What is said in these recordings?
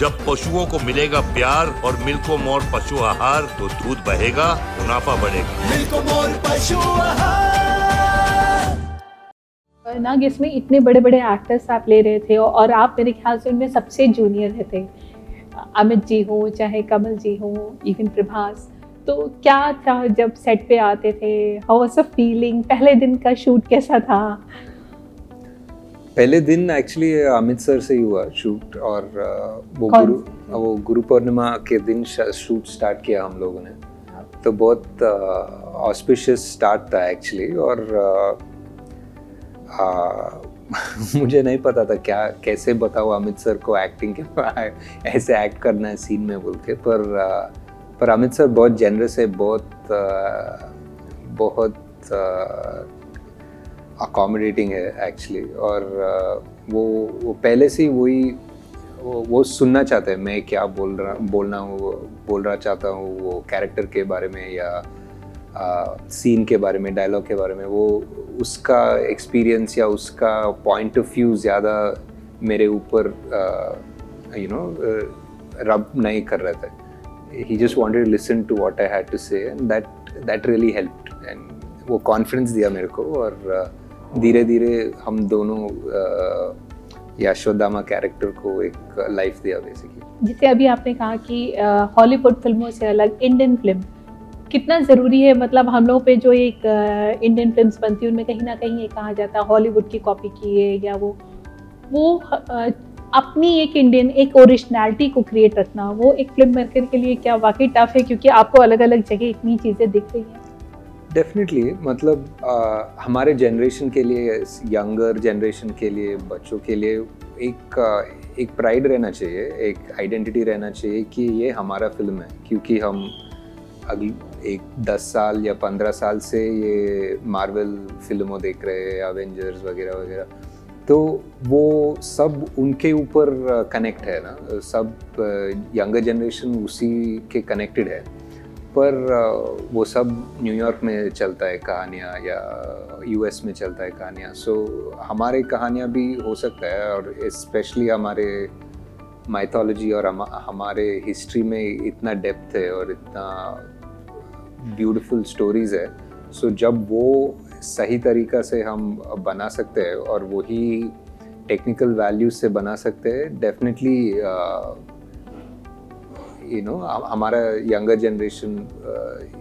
जब पशुओं को मिलेगा प्यार और मिल्को मोर पशु आहार तो दूध बहेगा, मुनाफा बढ़ेगा। मिल्को मोर पशु आहार। नाग, इसमें इतने बड़े बड़े एक्टर्स आप ले रहे थे और आप मेरे ख्याल से उनमें सबसे जूनियर थे। अमित जी हो, चाहे कमल जी हो, इवन प्रभास, तो क्या था जब सेट पे आते थे? How was the feeling? पहले दिन का शूट कैसा था? पहले दिन एक्चुअली अमित सर से ही हुआ शूट, और वो गुरु पूर्णिमा के दिन शूट स्टार्ट किया हम लोगों ने। तो बहुत ऑस्पिशियस स्टार्ट था एक्चुअली, और मुझे नहीं पता था कैसे बताओ अमित सर को एक्टिंग के ऐसे एक्ट करना है सीन में बोल के। पर अमित सर बहुत जेनरस है, बहुत अकोमोडेटिंग है एक्चुअली। और वो पहले से ही वो सुनना चाहते हैं मैं क्या बोलना चाहता हूँ, वो कैरेक्टर के बारे में या सीन के बारे में, डायलॉग के बारे में। वो उसका एक्सपीरियंस या उसका पॉइंट ऑफ व्यू ज़्यादा मेरे ऊपर रब नहीं कर रहा था। He just wanted to listen to what I had to say, and that really helped, and वो कॉन्फिडेंस दिया मेरे को। और धीरे धीरे हम दोनों यशोदामा कैरेक्टर को एक लाइफ दिया बेसिकली। जैसे अभी आपने कहा कि हॉलीवुड फिल्मों से अलग इंडियन फिल्म कितना ज़रूरी है। मतलब हम लोगों पे जो एक इंडियन फिल्म्स बनती है उनमें कहीं ना कहीं ये कहा जाता है हॉलीवुड की कॉपी की है, या वो अपनी एक इंडियन एक ओरिजिनलिटी को क्रिएट रखना, वो एक फिल्म मेकर के लिए क्या वाकई टफ है, क्योंकि आपको अलग अलग जगह इतनी चीज़ें दिख रही हैं? डेफिनेटली, मतलब हमारे जनरेशन के लिए, यंगर जनरेशन के लिए, बच्चों के लिए एक प्राइड रहना चाहिए, एक आइडेंटिटी रहना चाहिए कि ये हमारा फिल्म है। क्योंकि हम अगली 10 साल या 15 साल से ये मार्वल फिल्मों देख रहे हैं, एवेंजर्स वगैरह वगैरह, तो वो सब उनके ऊपर कनेक्ट है ना, सब यंगर जनरेशन उसी के कनेक्टेड है। पर वो सब न्यूयॉर्क में चलता है कहानियाँ, या यूएस में चलता है कहानियाँ। सो हमारे कहानियाँ भी हो सकता है, और स्पेशली हमारे माइथोलॉजी और हमारे हिस्ट्री में इतना डेप्थ है और इतना ब्यूटीफुल स्टोरीज़ है। सो जब वो सही तरीक़ा से हम बना सकते हैं और वही टेक्निकल वैल्यूज से बना सकते हैं, डेफिनेटली हमारा यंगर जनरेशन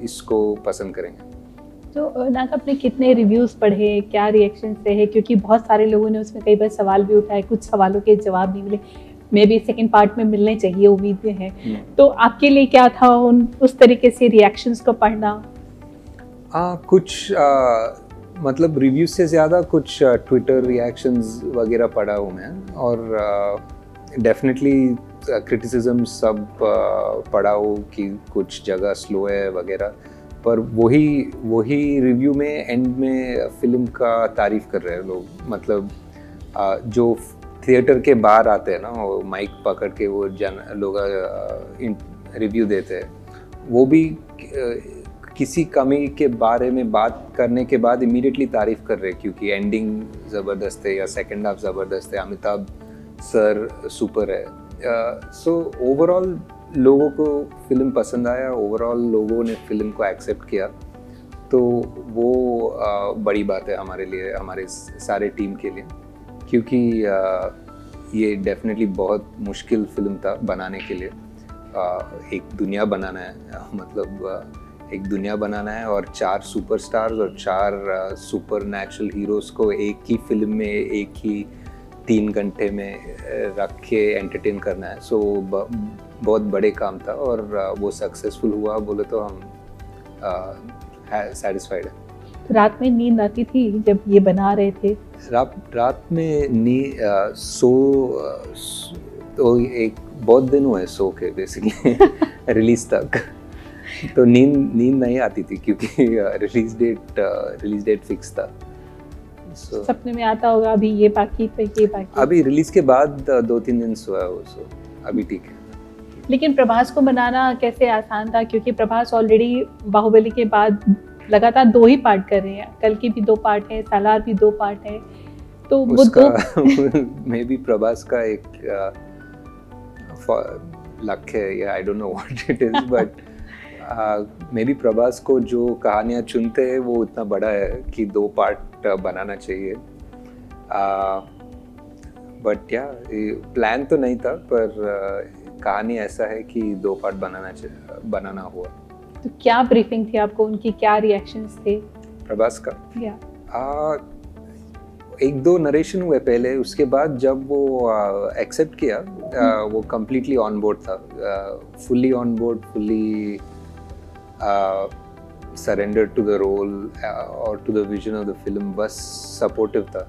इसको पसंद करेंगे। तो नाग, आपने कितने रिव्यूज़ पढ़े, क्या रिएक्शन रहे? क्योंकि बहुत सारे लोगों ने उसमें कई बार सवाल भी उठाए, कुछ सवालों के जवाब नहीं मिले, मे बी सेकेंड पार्ट में मिलने चाहिए, उम्मीदें हैं। तो आपके लिए क्या था उस तरीके से रिएक्शंस को पढ़ना? कुछ मतलब रिव्यूज से ज़्यादा कुछ ट्विटर रिएक्शंस वगैरह पढ़ा हूँ मैं, और डेफिनेटली क्रिटिसिज्म सब पढ़ा हो कि कुछ जगह स्लो है वगैरह। पर वही रिव्यू में एंड में फिल्म का तारीफ़ कर रहे हैं लोग। मतलब जो थिएटर के बाहर आते हैं ना, वो माइक पकड़ के वो लोग रिव्यू देते हैं, वो भी किसी कमी के बारे में बात करने के बाद इमीडिएटली तारीफ़ कर रहे हैं, क्योंकि एंडिंग ज़बरदस्त है या सेकंड हाफ ज़बरदस्त है, अमिताभ सर सुपर है। सो ओवरऑल लोगों को फिल्म पसंद आया, ओवरऑल लोगों ने फिल्म को एक्सेप्ट किया, तो वो बड़ी बात है हमारे लिए, हमारे सारे टीम के लिए। क्योंकि ये डेफिनेटली बहुत मुश्किल फिल्म था बनाने के लिए। एक दुनिया बनाना है, मतलब एक दुनिया बनाना है, और 4 सुपरस्टार्स और 4 सुपर नेचुरल हीरोज़ को एक ही फिल्म में एक ही 3 घंटे में रख के एंटरटेन करना है। सो बहुत बड़े काम था, और वो सक्सेसफुल हुआ बोले तो हम सैटिस्फाइड है। तो रात में नींद आती थी जब ये बना रहे थे? रात में तो एक बहुत दिन हुए सो के बेसिकली रिलीज तक। तो नींद नहीं आती थी, क्योंकि रिलीज डेट फिक्स था। सपने में आता होगा अभी ये बाकी तो ये बाकी। अभी रिलीज के बाद 2-3 दिन सोया हो, सो अभी ठीक है। लेकिन प्रभास को बनाना कैसे आसान था? क्योंकि प्रभास ऑलरेडी बाहुबली के बाद लगातार 2 ही पार्ट कर रहे हैं, कल की भी 2 पार्ट है, सालार भी 2 पार्ट है, तो वो 2 मे बी प्रभास का एक लक है या I don't know what it is, but may be Prabhas को जो कहानियाँ चुनते हैं वो इतना बड़ा है कि 2 पार्ट बनाना चाहिए। बट या प्लान तो नहीं था, पर कहानी ऐसा है कि 2 पार्ट बनाना हुआ। तो क्या ब्रीफिंग थी आपको, उनकी क्या रिएक्शंस थे? प्रभास का या 1-2 नरेशन हुए पहले, उसके बाद जब वो एक्सेप्ट किया वो कम्प्लीटली ऑन बोर्ड था, fully on board, fully surrender to the role और to the vision of the film, बस सपोर्टिव था।